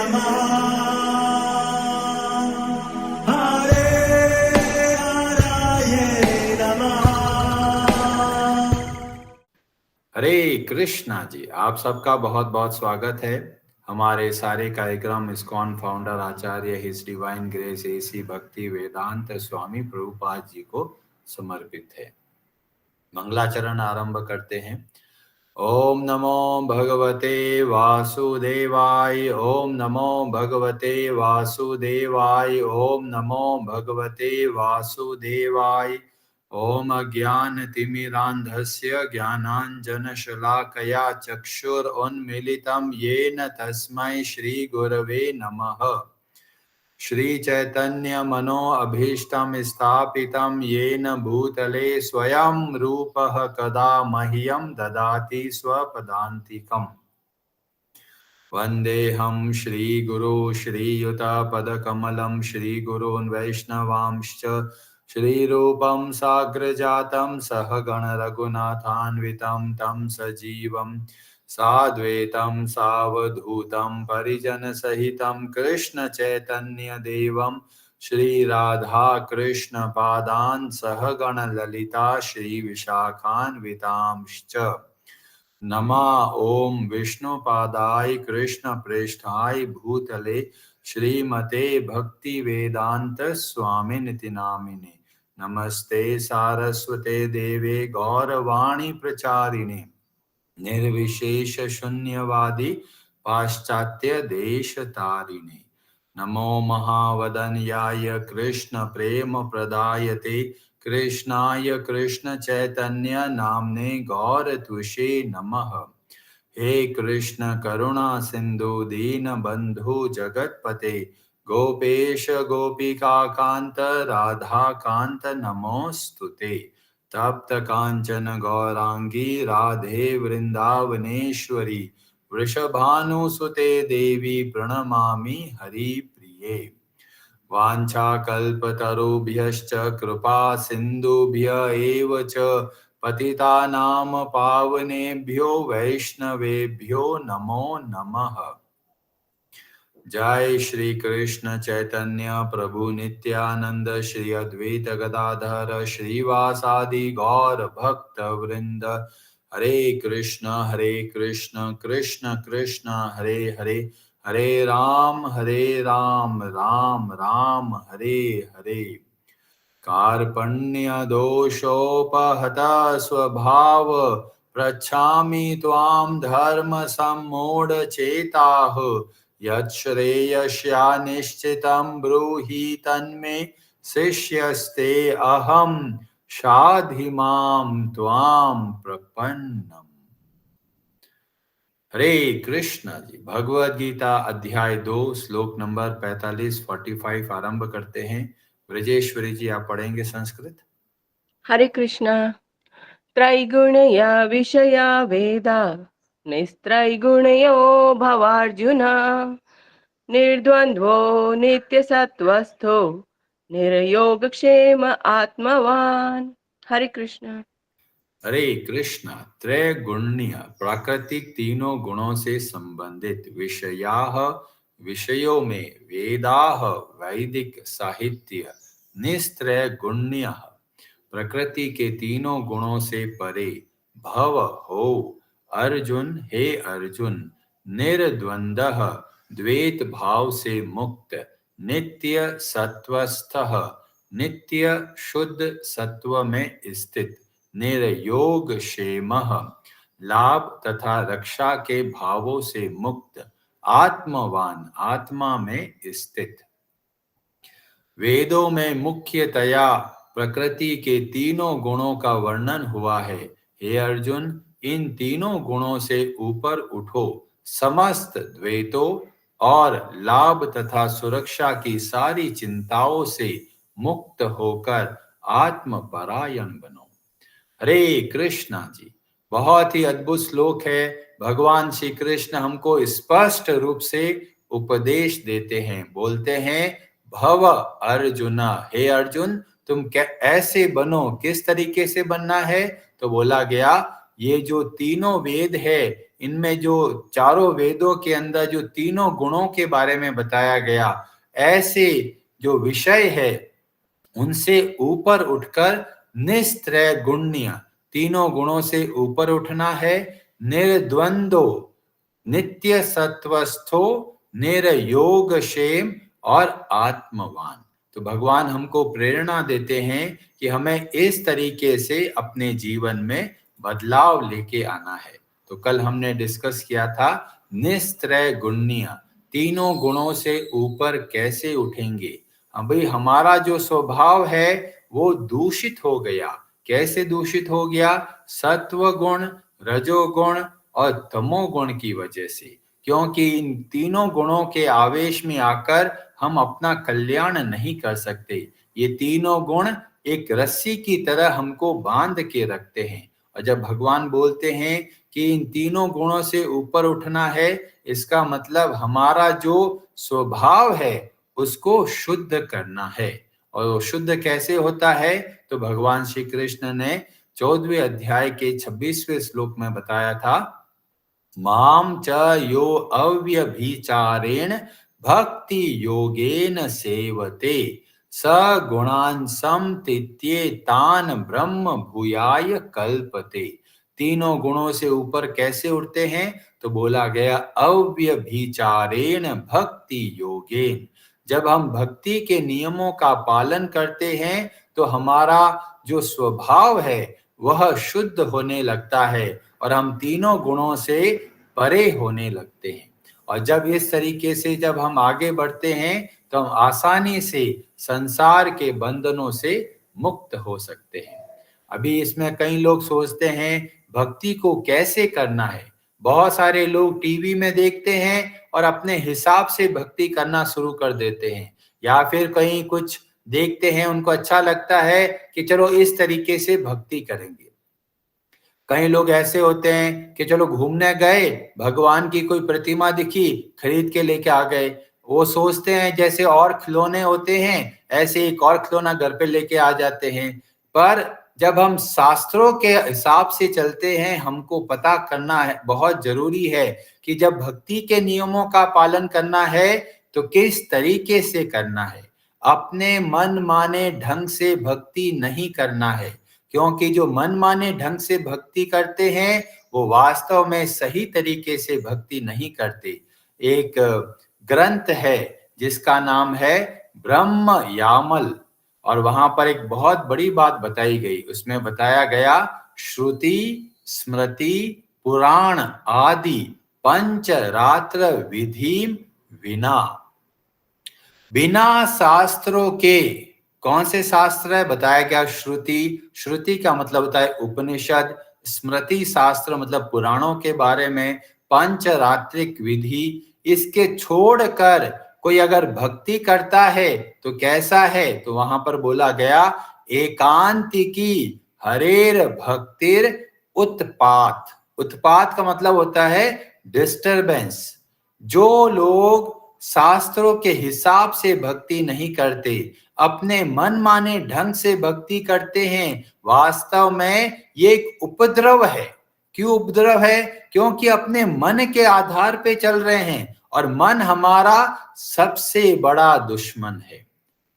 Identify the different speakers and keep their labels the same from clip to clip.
Speaker 1: नमः हरे हराये नमः।
Speaker 2: हरे कृष्णा जी, आप सबका बहुत बहुत स्वागत है। हमारे सारे कार्यक्रम इस्कॉन फाउंडर आचार्य हिज डिवाइन ग्रेस एसी भक्ति वेदांत स्वामी प्रभुपाद जी को समर्पित है। मंगलाचरण आरंभ करते हैं। ओम नमो भगवते वासुदेवाय। ओम नमो भगवते वासुदेवाय। ओम नमो भगवते वासुदेवाय। ओम अज्ञानतिमिरान्धस्य ज्ञानाञ्जनशलाकया चक्षुरुन्मीलितं येन तस्मै श्रीगुरवे नमः। श्रीचैतन्यमनोऽभीष्टं स्थापितं येन भूतले स्वयं रूपः कदा मह्यं ददाति स्वपदान्तिकम्। वन्देऽहं श्रीगुरो श्रीयुतपदकमलं श्रीगुरून् वैष्णवांश्च श्रीरूपं साग्रजातं सहगण रघुनाथान्वितं तं सजीवं साद्वैतं सावधूतं परिजनसहितं कृष्णचैतन्यदेवं श्रीराधाकृष्णपादान् सहगण ललिता श्रीविशाखान्वितांश्च। नमः ओम विष्णुपादाय कृष्ण प्रेष्ठाय भूतले श्रीमते भक्ति वेदांत स्वामिनिति नामिने। नमस्ते सारस्वते देवे गौरवाणी प्रचारिणे निर्विशेष शून्यवादी पाश्चात्य देश तारिणे। नमो महावदन्याय कृष्ण प्रेम प्रदायते कृष्णाय कृष्ण चैतन्य नामने गौरत्विषे नमः। हे कृष्ण करुणा सिंधु दीन बंधु जगतपते गोपेश गोपिका कांत राधा कांत नमोस्तुते। तप्त कांचन गौरांगी राधे वृंदावनेश्वरी वृषभानुसुते देवी प्रणमामि हरिप्रिये। वाञ्छाकल्पतरुभ्यश्च कृपा सिन्धुभ्य एव च पतितानां पावनेभ्यो वैष्णवेभ्यो नमो नमः। जय श्री कृष्ण चैतन्य प्रभु नित्यानंद श्री अद्वैत गदाधर श्रीवासादि गौर भक्त वृंद। हरे कृष्ण कृष्ण कृष्ण हरे हरे, हरे राम राम राम हरे हरे। कार्पण्य दोषोपहत स्वभाव पृच्छामि त्वां धर्म सम्मूढ़ चेताः। यच्छ्रेयस्या निश्चितं ब्रूहि तन्मे शिष्यस्ते अहं शाधि मां त्वां प्रपन्नम्। हरे कृष्ण जी। भगवद गीता अध्याय 2 श्लोक नंबर 45-45 आरंभ करते हैं। ब्रजेश्वरी जी आप पढ़ेंगे संस्कृत।
Speaker 3: हरे कृष्ण। त्रैगुणया विषया वेदा निस्त्रैगुणयो भवार्जुन निर्द्वन्द्वो नित्यसत्त्वस्थो निर्योगक्षेम आत्मवान। हरे कृष्ण।
Speaker 2: हरे कृष्ण। त्रैगुण्य प्राकृतिक तीनों गुणों से संबंधित विषयाः विषयों में वेदाः वैदिक साहित्य निस्त्रैगुण्य प्रकृति के तीनों गुणों से परे भव हो अर्जुन। हे अर्जुन निर्द्वंद्व द्वैत भाव से मुक्त नित्य सत्वस्थः नित्य शुद्ध सत्व में स्थित निर्योग क्षेमः लाभ तथा रक्षा के भावों से मुक्त आत्मवान आत्मा में स्थित। वेदों में मुख्यतया प्रकृति के तीनों गुणों का वर्णन हुआ है। हे अर्जुन इन तीनों गुणों से ऊपर उठो, समस्त द्वैतों और लाभ तथा सुरक्षा की सारी चिंताओं से मुक्त होकर आत्मपरायण बनो। हरे कृष्णा जी। बहुत ही अद्भुत श्लोक है। भगवान श्री कृष्ण हमको स्पष्ट रूप से उपदेश देते हैं, बोलते हैं भव अर्जुना। हे अर्जुन तुम क्या ऐसे बनो। किस तरीके से बनना है? तो बोला गया ये जो तीनों वेद है, इनमें जो चारों वेदों के अंदर जो तीनों गुणों के बारे में बताया गया, ऐसे जो विषय है उनसे ऊपर उठकर निस्त्रय गुण्य, तीनों गुणों से ऊपर उठना है। निर्द्वंदो नित्य सत्वस्थो निर्योगक्षेम और आत्मवान। तो भगवान हमको प्रेरणा देते हैं कि हमें इस तरीके से अपने जीवन में बदलाव लेके आना है। तो कल हमने डिस्कस किया था निस्त्रय गुण्य, तीनों गुणों से ऊपर कैसे उठेंगे। भाई हमारा जो स्वभाव है वो दूषित हो गया। कैसे दूषित हो गया? सत्व गुण, रजोगुण और तमोगुण की वजह से। क्योंकि इन तीनों गुणों के आवेश में आकर हम अपना कल्याण नहीं कर सकते। ये तीनों गुण एक रस्सी की तरह हमको बांध के रखते हैं। और जब भगवान बोलते हैं कि इन तीनों गुणों से ऊपर उठना है, इसका मतलब हमारा जो स्वभाव है उसको शुद्ध करना है। और वो शुद्ध कैसे होता है? तो भगवान श्री कृष्ण ने 14वें अध्याय के 26वें श्लोक में बताया था, माम च यो अव्यभिचारेण भक्ति योगेन सेवते स गुणान् समतीत्ये तान ब्रह्म भूयाय कल्पते। तीनों गुणों से ऊपर कैसे उठते हैं? तो बोला गया अव्यभिचारेण भक्ति योगेन। जब हम भक्ति के नियमों का पालन करते हैं तो हमारा जो स्वभाव है वह शुद्ध होने लगता है और हम तीनों गुणों से परे होने लगते हैं। और जब इस तरीके से जब हम आगे बढ़ते हैं तो हम आसानी से संसार के बंधनों से मुक्त हो सकते हैं। अभी इसमें कई लोग सोचते हैं भक्ति को कैसे करना है। बहुत सारे लोग टीवी में देखते हैं और अपने हिसाब से भक्ति करना शुरू कर देते हैं, या फिर कहीं कुछ देखते हैं उनको अच्छा लगता है कि चलो इस तरीके से भक्ति करेंगे। कई लोग ऐसे होते हैं कि चलो घूमने गए, भगवान की कोई प्रतिमा दिखी, खरीद के लेके आ गए। वो सोचते हैं जैसे और खिलौने होते हैं ऐसे एक और खिलौना घर पे लेके आ जाते हैं। पर जब हम शास्त्रों के हिसाब से चलते हैं, हमको पता करना है, बहुत जरूरी है कि जब भक्ति के नियमों का पालन करना है तो किस तरीके से करना है। अपने मन माने ढंग से भक्ति नहीं करना है, क्योंकि जो मन माने ढंग से भक्ति करते हैं वो वास्तव में सही तरीके से भक्ति नहीं करते। एक ग्रंथ है जिसका नाम है ब्रह्म यामल, और वहां पर एक बहुत बड़ी बात बताई गई। उसमें बताया गया श्रुति स्मृति पुराण आदि पंच रात्र विधि विना, बिना शास्त्रों के। कौन से शास्त्र है? बताया गया श्रुति। श्रुति का मतलब होता है उपनिषद, स्मृति शास्त्र मतलब पुराणों के बारे में, पंचरात्रिक विधि, इसके छोड़कर कोई अगर भक्ति करता है तो कैसा है? तो वहां पर बोला गया एकांतिकी हरेर भक्तिर उत्पात। उत्पात का मतलब होता है डिस्टरबेंस। जो लोग शास्त्रों के हिसाब से भक्ति नहीं करते, अपने मन माने ढंग से भक्ति करते हैं, वास्तव में ये एक उपद्रव है। क्यों उपद्रव है? क्योंकि अपने मन के आधार पे चल रहे हैं और मन हमारा सबसे बड़ा दुश्मन है।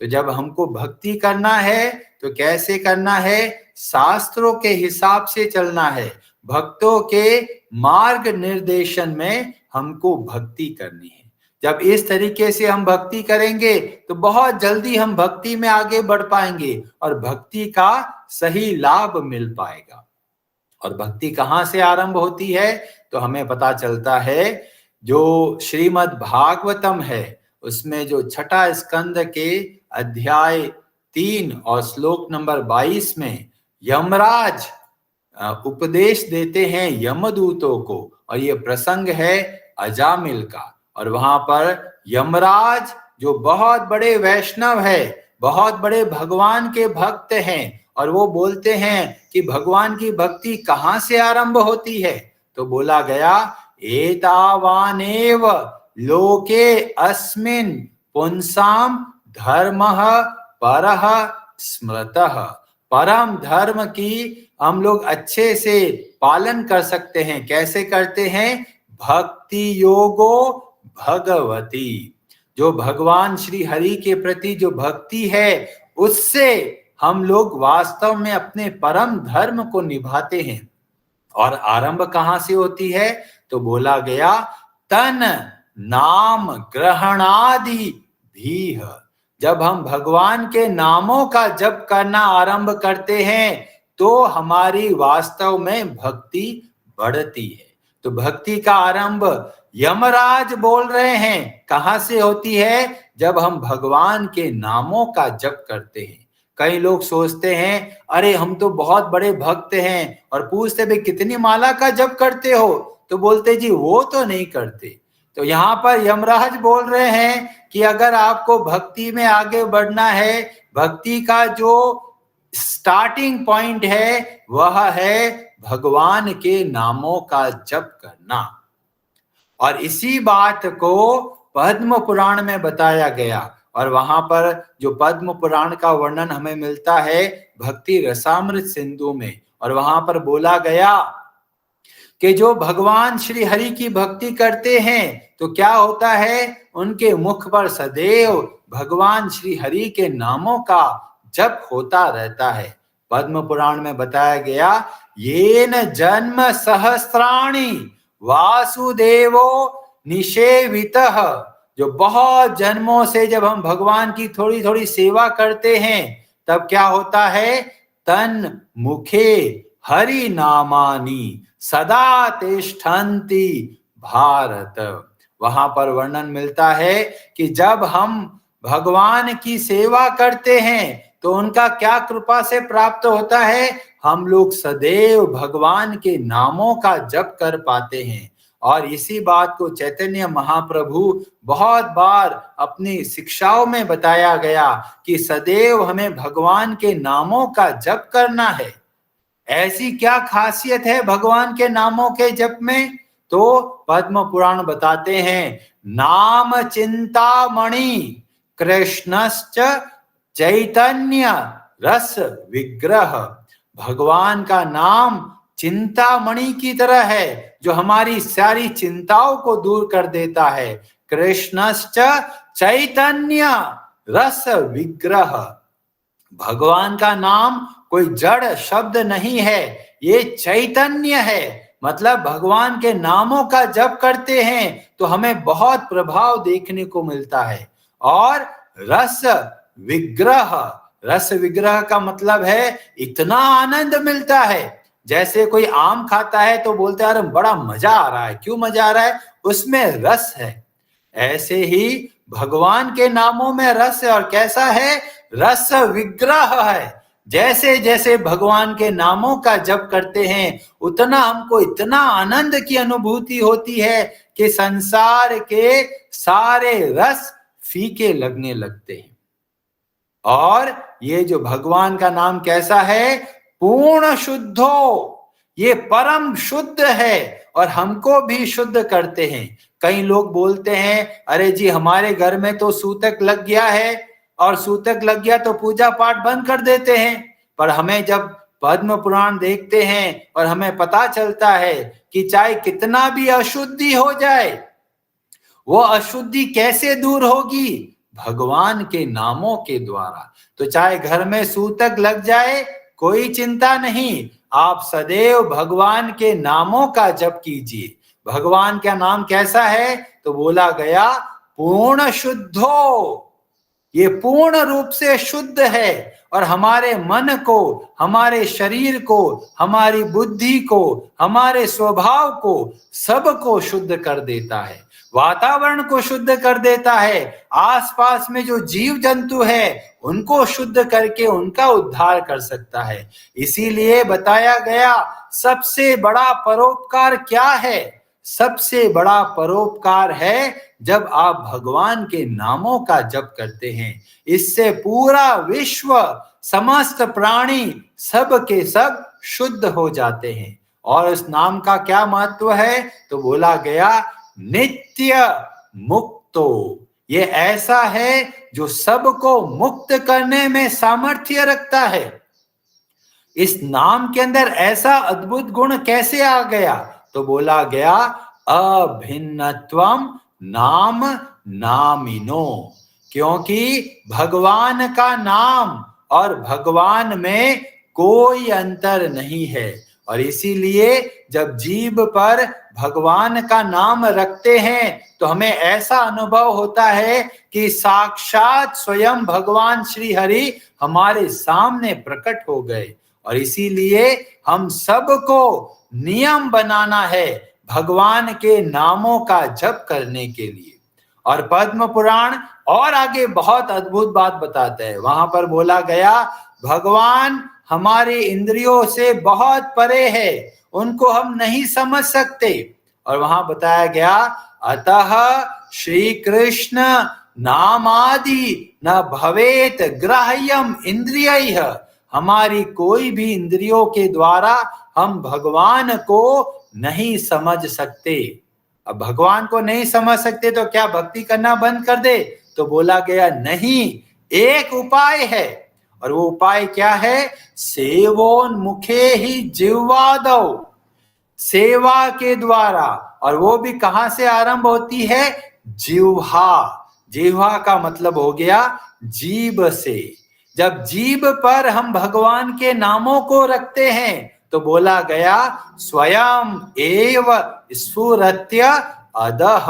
Speaker 2: तो जब हमको भक्ति करना है तो कैसे करना है? शास्त्रों के हिसाब से चलना है। भक्तों के मार्ग निर्देशन में हमको भक्ति करनी है। जब इस तरीके से हम भक्ति करेंगे तो बहुत जल्दी हम भक्ति में आगे बढ़ पाएंगे और भक्ति का सही लाभ मिल पाएगा। और भक्ति कहाँ से आरंभ होती है? तो हमें पता चलता है जो श्रीमद् भागवतम है उसमें जो छठा स्कंद के अध्याय 3 और श्लोक नंबर 22 में यमराज उपदेश देते हैं यमदूतों को, और ये प्रसंग है अजामिल का। और वहां पर यमराज जो बहुत बड़े वैष्णव है, बहुत बड़े भगवान के भक्त हैं, और वो बोलते हैं कि भगवान की भक्ति कहाँ से आरंभ होती है? तो बोला गया एतावानेव लोके अस्मिन् पुंसाम धर्मः परः स्मृतः परम धर्म की हम लोग अच्छे से पालन कर सकते हैं। कैसे करते हैं? भक्ति योगो भगवती, जो भगवान श्री हरि के प्रति जो भक्ति है उससे हम लोग वास्तव में अपने परम धर्म को निभाते हैं। और आरंभ कहां से होती है? तो बोला गया तन नाम ग्रहणादि भी। जब हम भगवान के नामों का जप करना आरंभ करते हैं तो हमारी वास्तव में भक्ति बढ़ती है। तो भक्ति का आरंभ यमराज बोल रहे हैं कहां से होती है? जब हम भगवान के नामों का जप करते हैं। कई लोग सोचते हैं अरे हम तो बहुत बड़े भक्त हैं, और पूछते भी कितनी माला का जप करते हो? तो बोलते जी वो तो नहीं करते। तो यहाँ पर यमराज बोल रहे हैं कि अगर आपको भक्ति में आगे बढ़ना है, भक्ति का जो स्टार्टिंग पॉइंट है वह है भगवान के नामों का जप करना। और इसी बात को पद्म पुराण में बताया गया, और वहां पर जो पद्म पुराण का वर्णन हमें मिलता है भक्ति रसामृत सिंधु में, और वहां पर बोला गया कि जो भगवान श्री हरि की भक्ति करते हैं तो क्या होता है? उनके मुख पर सदैव भगवान श्री हरि के नामों का जप होता रहता है। पद्म पुराण में बताया गया येन जन्म सहस्राणि वासुदेवो निषेवितः, जो बहुत जन्मों से जब हम भगवान की थोड़ी थोड़ी सेवा करते हैं तब क्या होता है? तन मुखे हरि नामानि सदा तिष्ठन्ति भारत। वहां पर वर्णन मिलता है कि जब हम भगवान की सेवा करते हैं तो उनका क्या कृपा से प्राप्त होता है? हम लोग सदैव भगवान के नामों का जप कर पाते हैं। और इसी बात को चैतन्य महाप्रभु बहुत बार अपनी शिक्षाओं में बताया गया कि सदैव हमें भगवान के नामों का जप करना है। ऐसी क्या खासियत है भगवान के नामों के जप में? तो पद्म पुराण बताते हैं नाम चिंतामणि कृष्णश्च चैतन्य रस विग्रह। भगवान का नाम चिंतामणि की तरह है जो हमारी सारी चिंताओं को दूर कर देता है। कृष्णश्च चैतन्य रस विग्रह। भगवान का नाम कोई जड़ शब्द नहीं है, ये चैतन्य है। मतलब भगवान के नामों का जप करते हैं तो हमें बहुत प्रभाव देखने को मिलता है। और रस विग्रह, रस विग्रह का मतलब है इतना आनंद मिलता है। जैसे कोई आम खाता है तो बोलते हैं अरे बड़ा मजा आ रहा है। क्यों मजा आ रहा है? उसमें रस है। ऐसे ही भगवान के नामों में रस है। और कैसा है? रस विग्रह है। जैसे जैसे भगवान के नामों का जप करते हैं उतना हमको इतना आनंद की अनुभूति होती है कि संसार के सारे रस फीके लगने लगते हैं। और ये जो भगवान का नाम कैसा है? पूर्ण शुद्धो, ये परम शुद्ध है और हमको भी शुद्ध करते हैं। कई लोग बोलते हैं अरे जी हमारे घर में तो सूतक लग गया है, और सूतक लग गया तो पूजा पाठ बंद कर देते हैं। पर हमें जब पद्म पुराण देखते हैं और हमें पता चलता है कि चाहे कितना भी अशुद्धि हो जाए, वो अशुद्धि कैसे दूर होगी? भगवान के नामों के द्वारा। तो चाहे घर में सूतक लग जाए कोई चिंता नहीं, आप सदैव भगवान के नामों का जप कीजिए। भगवान का नाम कैसा है? तो बोला गया पूर्ण शुद्धो, ये पूर्ण रूप से शुद्ध है और हमारे मन को, हमारे शरीर को, हमारी बुद्धि को, हमारे स्वभाव को, सबको शुद्ध कर देता है। वातावरण को शुद्ध कर देता है। आसपास में जो जीव जंतु है उनको शुद्ध करके उनका उद्धार कर सकता है। इसीलिए बताया गया सबसे बड़ा परोपकार क्या है? सबसे बड़ा परोपकार है जब आप भगवान के नामों का जप करते हैं। इससे पूरा विश्व, समस्त प्राणी सब के सब शुद्ध हो जाते हैं। और उस नाम का क्या महत्व है? तो बोला गया नित्य मुक्तो, ये ऐसा है जो सबको मुक्त करने में सामर्थ्य रखता है। इस नाम के अंदर ऐसा अद्भुत गुण कैसे आ गया? तो बोला गया अभिन्नत्वम नाम नामिनो, क्योंकि भगवान का नाम और भगवान में कोई अंतर नहीं है। और इसीलिए जब जीभ पर भगवान का नाम रखते हैं तो हमें ऐसा अनुभव होता है कि साक्षात स्वयं भगवान श्री हरि हमारे सामने प्रकट हो गए। और इसीलिए हम सबको नियम बनाना है भगवान के नामों का जप करने के लिए। और पद्म पुराण और आगे बहुत अद्भुत बात बताता है। वहां पर बोला गया भगवान हमारे इंद्रियों से बहुत परे है, उनको हम नहीं समझ सकते। और वहां बताया गया अतः श्री कृष्ण नामादि न भवेत ग्राह्यम इंद्रियैः, हमारी कोई भी इंद्रियों के द्वारा हम भगवान को नहीं समझ सकते। अब भगवान को नहीं समझ सकते तो क्या भक्ति करना बंद कर दे? तो बोला गया नहीं, एक उपाय है। और वो उपाय क्या है? सेवोन्मुखे ही जिह्वादौ, सेवा के द्वारा। और वो भी कहां से आरंभ होती है? जिह्वा। जिह्वा का मतलब हो गया जीभ से। जब जीभ पर हम भगवान के नामों को रखते हैं तो बोला गया स्वयं एव स्फुरत्य अधः,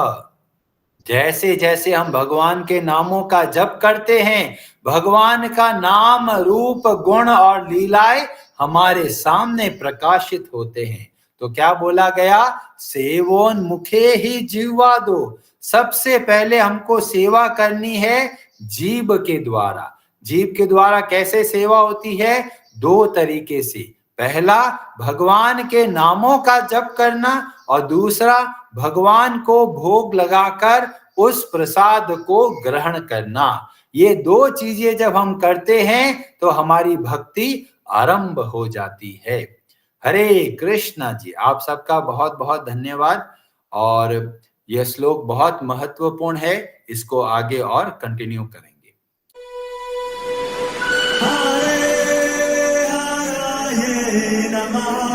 Speaker 2: जैसे जैसे हम भगवान के नामों का जप करते हैं भगवान का नाम रूप गुण और लीलाएं हमारे सामने प्रकाशित होते हैं। तो क्या बोला गया? सेवोन्मुखे ही जिह्वा दो, सबसे पहले हमको सेवा करनी है जीभ के द्वारा। जीभ के द्वारा कैसे सेवा होती है? दो तरीके से। पहला भगवान के नामों का जप करना और दूसरा भगवान को भोग लगाकर उस प्रसाद को ग्रहण करना। ये दो चीजें जब हम करते हैं तो हमारी भक्ति आरंभ हो जाती है। हरे कृष्णा जी, आप सबका बहुत बहुत धन्यवाद। और यह श्लोक बहुत महत्वपूर्ण है, इसको आगे और कंटिन्यू करेंगे।
Speaker 1: हरे हरे नमः।